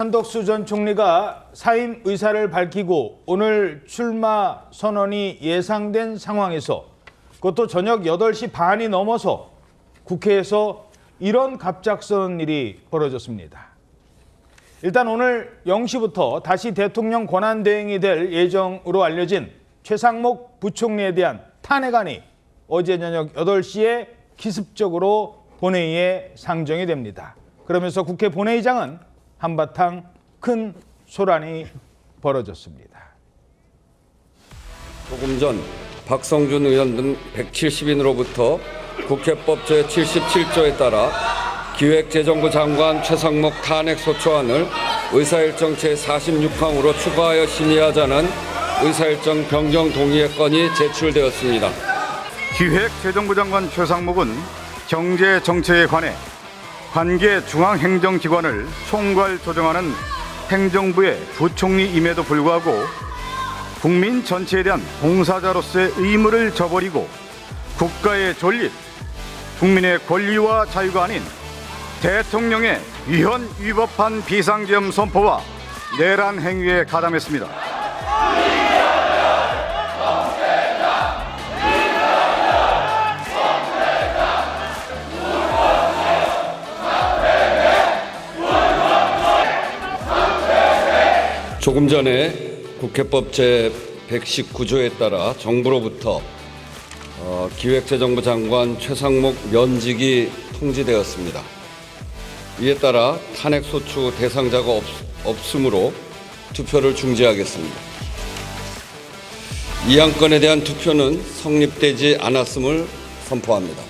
한덕수 전 총리가 사임 의사를 밝히고 오늘 출마 선언이 예상된 상황에서 그것도 저녁 8시 반이 넘어서 국회에서 이런 갑작스러운 일이 벌어졌습니다. 일단 오늘 0시부터 다시 대통령 권한대행이 될 예정으로 알려진 최상목 부총리에 대한 탄핵안이 어제 저녁 8시에 기습적으로 본회의에 상정이 됩니다. 그러면서 국회 본회의장은 한바탕 큰 소란이 벌어졌습니다. 조금 전 박성준 의원 등 170인으로부터 국회법 제77조에 따라 기획재정부 장관 최상목 탄핵소추안을 의사일정 제46항으로 추가하여 심의하자는 의사일정 변경 동의의 건이 제출되었습니다. 기획재정부 장관 최상목은 경제정책에 관해 관계 중앙행정기관을 총괄 조정하는 행정부의 부총리임에도 불구하고 국민 전체에 대한 봉사자로서의 의무를 저버리고 국가의 존립, 국민의 권리와 자유가 아닌 대통령의 위헌 위법한 비상계엄 선포와 내란 행위에 가담했습니다. 조금 전에 국회법 제119조에 따라 정부로부터 기획재정부 장관 최상목 면직이 통지되었습니다. 이에 따라 탄핵소추 대상자가 없으므로 투표를 중지하겠습니다. 이 안건에 대한 투표는 성립되지 않았음을 선포합니다.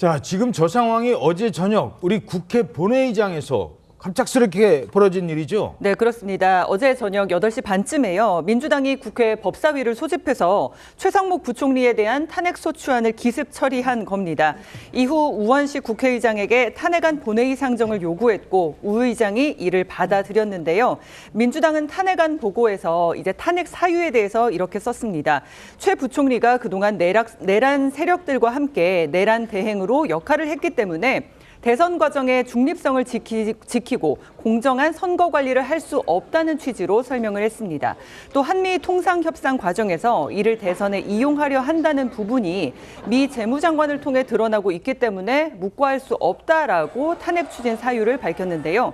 자, 지금 저 상황이 어제 저녁 우리 국회 본회의장에서 갑작스럽게 벌어진 일이죠? 네, 그렇습니다. 어제 저녁 8시 반쯤에요. 민주당이 국회 법사위를 소집해서 최상목 부총리에 대한 탄핵소추안을 기습 처리한 겁니다. 이후 우원식 국회의장에게 탄핵안 본회의 상정을 요구했고 우 의장이 이를 받아들였는데요. 민주당은 탄핵안 보고에서 이제 탄핵 사유에 대해서 이렇게 썼습니다. 최 부총리가 그동안 내란 세력들과 함께 내란 대행으로 역할을 했기 때문에 대선 과정의 중립성을 지키고 공정한 선거 관리를 할 수 없다는 취지로 설명을 했습니다. 또 한미 통상협상 과정에서 이를 대선에 이용하려 한다는 부분이 미 재무장관을 통해 드러나고 있기 때문에 묵과할 수 없다라고 탄핵 추진 사유를 밝혔는데요.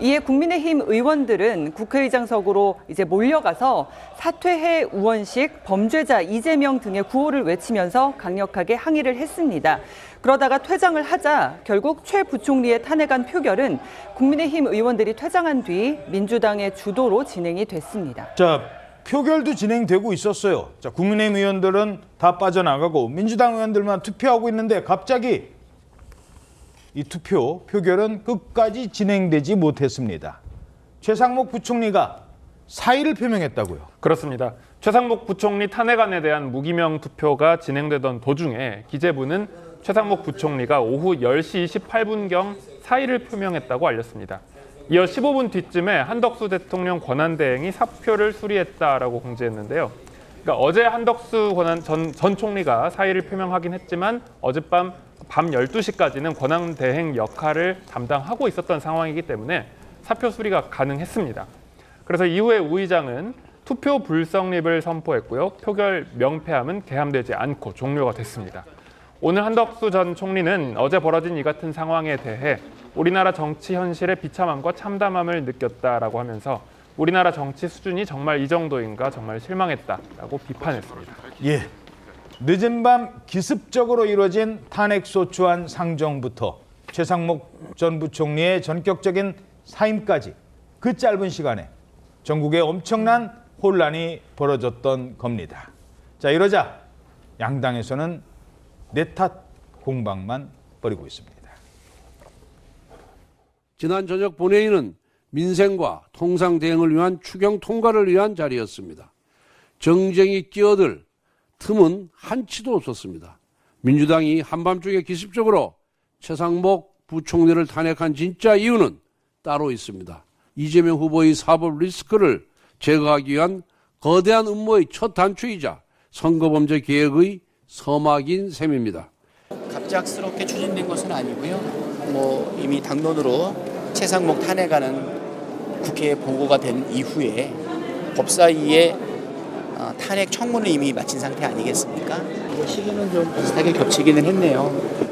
이에 국민의힘 의원들은 국회의장석으로 이제 몰려가서 사퇴해 우원식, 범죄자 이재명 등의 구호를 외치면서 강력하게 항의를 했습니다. 그러다가 퇴장을 하자 결국 최 부총리의 탄핵안 표결은 국민의힘 의원들이 퇴장한 뒤 민주당의 주도로 진행이 됐습니다. 자, 표결도 진행되고 있었어요. 자, 국민의힘 의원들은 다 빠져나가고 민주당 의원들만 투표하고 있는데 갑자기 이 표결은 끝까지 진행되지 못했습니다. 최상목 부총리가 사의를 표명했다고요? 그렇습니다. 최상목 부총리 탄핵안에 대한 무기명 투표가 진행되던 도중에 기재부는 최상목 부총리가 오후 10시 28분경 사의를 표명했다고 알렸습니다. 이어 15분 뒤쯤에 한덕수 대통령 권한대행이 사표를 수리했다라고 공지했는데요. 그러니까 어제 한덕수 전 총리가 사의를 표명하긴 했지만 어젯밤 12시까지는 권한대행 역할을 담당하고 있었던 상황이기 때문에 사표 수리가 가능했습니다. 그래서 이후에 우 의장은 투표 불성립을 선포했고요. 표결 명패함은 개함되지 않고 종료가 됐습니다. 오늘 한덕수 전 총리는 어제 벌어진 이 같은 상황에 대해 우리나라 정치 현실의 비참함과 참담함을 느꼈다라고 하면서 우리나라 정치 수준이 정말 이 정도인가 정말 실망했다라고 비판했습니다. 예, 늦은 밤 기습적으로 이루어진 탄핵소추안 상정부터 최상목 전 부총리의 전격적인 사임까지 그 짧은 시간에 전국에 엄청난 혼란이 벌어졌던 겁니다. 자, 이러자 양당에서는 내탓 공방만 벌이고 있습니다. 지난 저녁 본회의는 민생과 통상 대응을 위한 추경 통과를 위한 자리였습니다. 정쟁이 끼어들 틈은 한치도 없었습니다. 민주당이 한밤중에 기습적으로 최상목 부총리를 탄핵한 진짜 이유는 따로 있습니다. 이재명 후보의 사법 리스크를 제거하기 위한 거대한 음모의 첫 단추이자 선거범죄 계획의 서막인 셈입니다. 갑작스럽게 추진된 것은 아니고요. 뭐 이미 당론으로 최상목 탄핵안은 국회에 보고가 된 이후에 법사위의 탄핵 청문을 이미 마친 상태 아니겠습니까? 시기는 좀 비슷하게 겹치기는 했네요.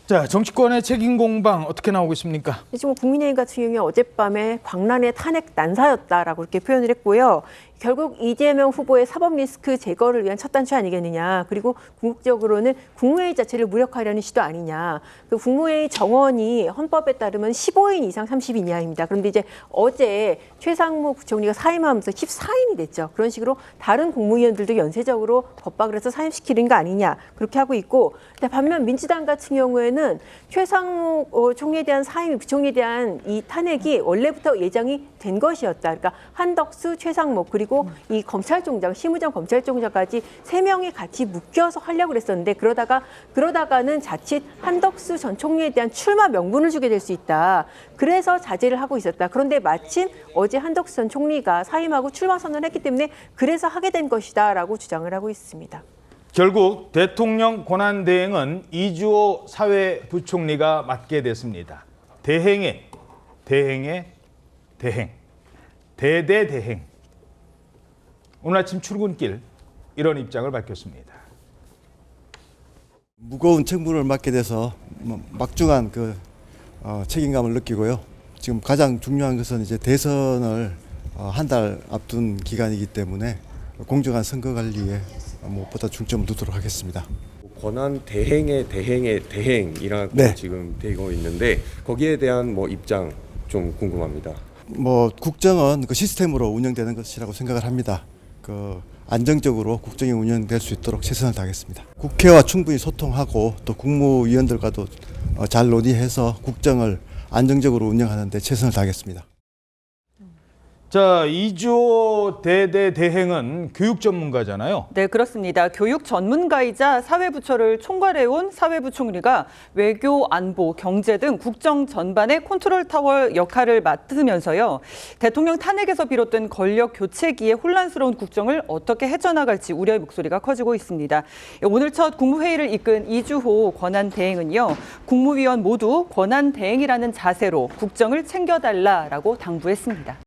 자, 정치권의 책임 공방 어떻게 나오고 있습니까? 지금 국민의힘 같은 경우에 어젯밤에 광란의 탄핵 난사였다라고 이렇게 표현을 했고요. 결국 이재명 후보의 사법 리스크 제거를 위한 첫 단추 아니겠느냐. 그리고 궁극적으로는 국무회의 자체를 무력화하려는 시도 아니냐. 그 국무회의 정원이 헌법에 따르면 15인 이상 30인 이하입니다. 그런데 이제 어제 최상목 부총리가 사임하면서 14인이 됐죠. 그런 식으로 다른 국무위원들도 연쇄적으로 법박을 해서 사임시키는 거 아니냐. 그렇게 하고 있고, 근데 반면 민주당 같은 경우에는 최상목 총리에 대한 사임, 부총리에 대한 이 탄핵이 원래부터 예정이 된 것이었다. 그러니까 한덕수, 최상목 그리고 이 검찰총장, 심우정 검찰총장까지 3명이 같이 묶여서 하려고 그랬었는데 그러다가는 자칫 한덕수 전 총리에 대한 출마 명분을 주게 될 수 있다. 그래서 자제를 하고 있었다. 그런데 마침 어제 한덕수 전 총리가 사임하고 출마 선언을 했기 때문에 그래서 하게 된 것이다라고 주장을 하고 있습니다. 결국 대통령 권한대행은 이주호 사회부총리가 맡게 됐습니다. 대행의 대행, 대대대행. 오늘 아침 출근길 이런 입장을 밝혔습니다. 무거운 책무를 맡게 돼서 막중한 책임감을 느끼고요. 지금 가장 중요한 것은 이제 대선을 한 달 앞둔 기간이기 때문에 공정한 선거 관리에 무엇보다 중점을 두도록 하겠습니다. 권한 대행의 대행이라고 네. 지금 되고 있는데 거기에 대한 입장 좀 궁금합니다. 국정은 그 시스템으로 운영되는 것이라고 생각을 합니다. 안정적으로 국정이 운영될 수 있도록 최선을 다하겠습니다. 국회와 충분히 소통하고 또 국무위원들과도 잘 논의해서 국정을 안정적으로 운영하는 데 최선을 다하겠습니다. 자, 이주호 대대대행은 교육 전문가잖아요. 네, 그렇습니다. 교육 전문가이자 사회부처를 총괄해온 사회부총리가 외교, 안보, 경제 등 국정 전반의 컨트롤 타워 역할을 맡으면서요. 대통령 탄핵에서 비롯된 권력 교체기의 혼란스러운 국정을 어떻게 헤쳐나갈지 우려의 목소리가 커지고 있습니다. 오늘 첫 국무회의를 이끈 이주호 권한대행은요. 국무위원 모두 권한대행이라는 자세로 국정을 챙겨달라라고 당부했습니다.